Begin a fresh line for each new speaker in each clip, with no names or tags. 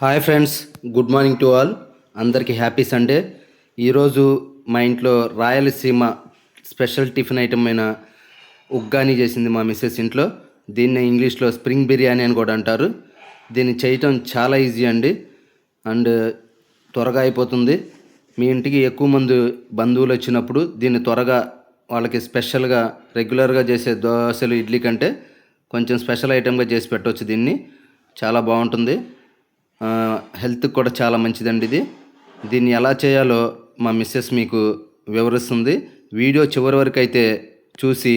Hi friends, good morning to all. అందరికీ happy Sunday. ఈరోజు మా ఇంట్లో రాయలసీమ స్పెషల్ టిఫిన్ ఐటమ్ అయిన ఉగ్గాని చేసింది మా మిస్సెస్ ఇంట్లో. దీన్ని ఇంగ్లీష్లో స్ప్రింగ్ బిర్యానీ అని కూడా అంటారు. దీన్ని చేయటం చాలా ఈజీ అండి, అండ్ త్వరగా అయిపోతుంది. మీ ఇంటికి ఎక్కువ మంది బంధువులు వచ్చినప్పుడు దీన్ని త్వరగా వాళ్ళకి స్పెషల్గా రెగ్యులర్గా చేసే దోశలు ఇడ్లీ కంటే కొంచెం స్పెషల్ ఐటెంగా చేసి పెట్టవచ్చు. దీన్ని చాలా బాగుంటుంది, హెల్త్కి కూడా చాలా మంచిదండి ఇది. దీన్ని ఎలా చేయాలో మా మిస్సెస్ మీకు వివరిస్తుంది. వీడియో చివరి వరకు అయితే చూసి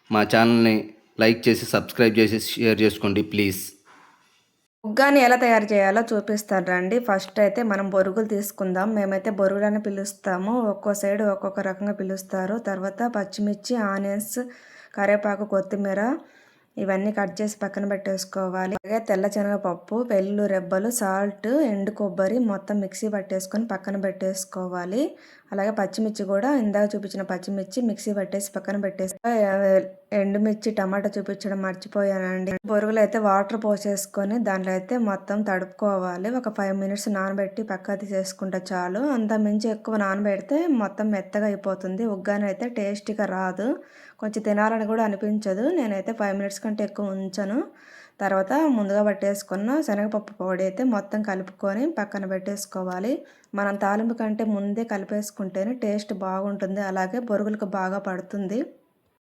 మా ఛానల్ని లైక్ చేసి సబ్స్క్రైబ్ చేసి షేర్ చేసుకోండి ప్లీజ్.
ఉగ్గాని ఎలా తయారు చేయాలో చూపిస్తాను రండి. ఫస్ట్ అయితే మనం బొరుగులు తీసుకుందాం. మేమైతే బొరుగులని పిలుస్తాము, ఒక్కో సైడ్ ఒక్కొక్క రకంగా పిలుస్తారు. తర్వాత పచ్చిమిర్చి, ఆనియన్స్, కరివేపాకు, కొత్తిమీర ఇవన్నీ కట్ చేసి పక్కన పెట్టేసుకోవాలి. అలాగే తెల్ల శనగపప్పు, వెల్లుల్లి రెబ్బలు, సాల్ట్, ఎండు కొబ్బరి మొత్తం మిక్సీ పట్టేసుకొని పక్కన పెట్టేసుకోవాలి. అలాగే పచ్చిమిర్చి కూడా ఇందాక చూపించిన పచ్చిమిర్చి మిక్సీ పట్టేసి పక్కన పెట్టేసి, ఎండుమిర్చి, టమాటా చూపించడం మర్చిపోయానండి. బొరుగులు అయితే వాటర్ పోసేసుకొని దాంట్లో అయితే మొత్తం తడుపుకోవాలి. ఒక 5 minutes నానబెట్టి పక్క తీసేసుకుంటే చాలు. అంత మించి ఎక్కువ నానబెడితే మొత్తం మెత్తగా అయిపోతుంది. ఉగ్గాని అయితే టేస్టీగా రాదు, కొంచెం తినాలని కూడా అనిపించదు. నేనైతే 5 minutes కంటే ఎక్కువ ఉంచను. తర్వాత ముందుగా పట్టేసుకున్న శనగపప్పు పొడి అయితే మొత్తం కలుపుకొని పక్కన పెట్టేసుకోవాలి. మనం తాలింపు కంటే ముందే కలిపేసుకుంటేనే టేస్ట్ బాగుంటుంది, అలాగే బొరుగులకు బాగా పడుతుంది.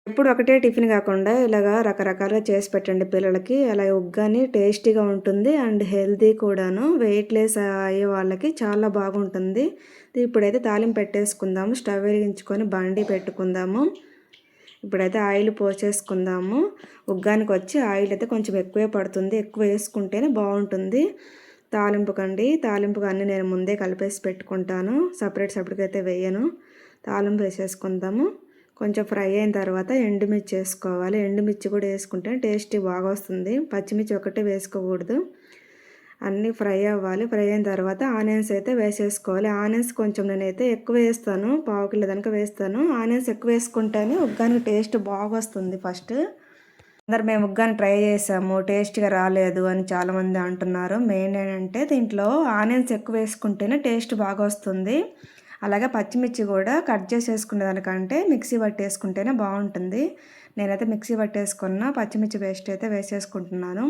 ఎప్పుడు ఒకటే టిఫిన్ కాకుండా ఇలాగా రకరకాలుగా చేసి పెట్టండి పిల్లలకి. అలాగే ఉగ్గాని టేస్టీగా ఉంటుంది అండ్ హెల్తీ కూడాను. వెయిట్ లెస్ అయ్యే వాళ్ళకి చాలా బాగుంటుంది. ఇప్పుడైతే తాలింపు పెట్టేసుకుందాము. స్టవ్ వెలిగించుకొని బండి పెట్టుకుందాము. ఇప్పుడైతే ఆయిల్ పోసేసుకుందాము. ఉగ్గానికి వచ్చి ఆయిల్ అయితే కొంచెం ఎక్కువే పడుతుంది, ఎక్కువ వేసుకుంటేనే బాగుంటుంది. తాలింపుకి అన్నీ నేను ముందే కలిపేసి పెట్టుకుంటాను, సపరేట్గా అయితే వేయను. తాలింపు వేసేసుకుందాము. కొంచెం ఫ్రై అయిన తర్వాత ఎండుమిర్చి వేసుకోవాలి. ఎండుమిర్చి కూడా వేసుకుంటే టేస్ట్ బాగా వస్తుంది. పచ్చిమిర్చి ఒకటే వేసుకోకూడదు, అన్నీ ఫ్రై అవ్వాలి. ఫ్రై అయిన తర్వాత ఆనియన్స్ అయితే వేసేసుకోవాలి. ఆనియన్స్ కొంచెం నేనైతే ఎక్కువ వేస్తాను, 1/2 కిలో దాకా వేస్తాను. ఆనియన్స్ ఎక్కువ వేసుకుంటేనే ఉగ్గానికి టేస్ట్ బాగా వస్తుంది. ఫస్ట్ అందరు మేము ఉగ్గాని ట్రై చేసాము, టేస్ట్గా రాలేదు అని చాలామంది అంటున్నారు. మెయిన్ ఏంటంటే దీంట్లో ఆనియన్స్ ఎక్కువ వేసుకుంటేనే టేస్ట్ బాగా వస్తుంది. అలాగే పచ్చిమిర్చి కూడా కట్ చేసి వేసుకునే దానికంటే మిక్సీ పట్టేసుకుంటేనే బాగుంటుంది. నేనైతే మిక్సీ పట్టేసుకున్న పచ్చిమిర్చి పేస్ట్ అయితే వేసేసుకుంటున్నాను.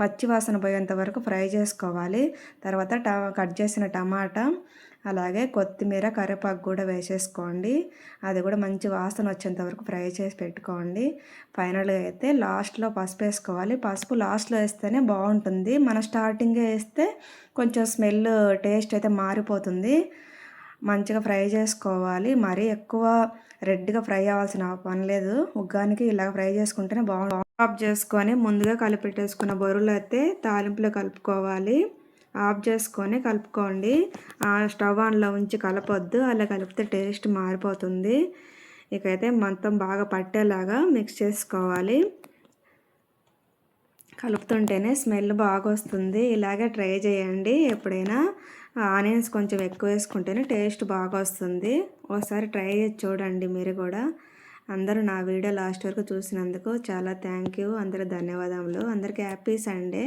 పచ్చి వాసన పోయేంత వరకు ఫ్రై చేసుకోవాలి. తర్వాత కట్ చేసిన టమాటా, అలాగే కొత్తిమీర, కరివేపాకు కూడా వేసేసుకోండి. అది కూడా మంచి వాసన వచ్చేంత వరకు ఫ్రై చేసి పెట్టుకోండి. ఫైనల్గా అయితే లాస్ట్లో పసుపు వేసుకోవాలి. పసుపు లాస్ట్లో వేస్తేనే బాగుంటుంది, మన స్టార్టింగే వేస్తే కొంచెం స్మెల్ టేస్ట్ అయితే మారిపోతుంది. మంచిగా ఫ్రై చేసుకోవాలి. మరీ ఎక్కువ రెడ్గా ఫ్రై అవ్వాల్సిన పని లేదు. ఉగ్గానికి ఇలా ఫ్రై చేసుకుంటేనే బాగుంటుంది. ఆఫ్ చేసుకొని ముందుగా కలిపెట్టేసుకున్న బొరువులు అయితే తాలింపులో కలుపుకోవాలి. ఆఫ్ చేసుకొని కలుపుకోండి. స్టవ్ ఆన్లో ఉంచి కలపొద్దు, అలా కలిపితే టేస్ట్ మారిపోతుంది. ఇకైతే మొత్తం బాగా పట్టేలాగా మిక్స్ చేసుకోవాలి. కలుపుతుంటేనే స్మెల్ బాగా వస్తుంది. ఇలాగే ట్రై చేయండి ఎప్పుడైనా. ఆనియన్స్ కొంచెం ఎక్కువ వేసుకుంటేనే టేస్ట్ బాగా వస్తుంది. ఒకసారి ట్రై చేసి చూడండి మీరు కూడా. అందరూ నా వీడియో లాస్ట్ వరకు చూసినందుకు చాలా థ్యాంక్ యూ. అందరూ ధన్యవాదములు. అందరికీ హ్యాపీ సండే.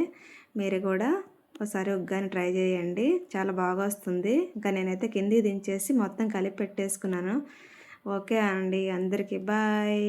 మీరు కూడా ఒకసారి ఉగ్గాని ట్రై చేయండి, చాలా బాగా వస్తుంది. ఇంకా నేనైతే కిందికి దించేసి మొత్తం కలిపి పెట్టేసుకున్నాను. ఓకే అండి, అందరికీ బాయ్.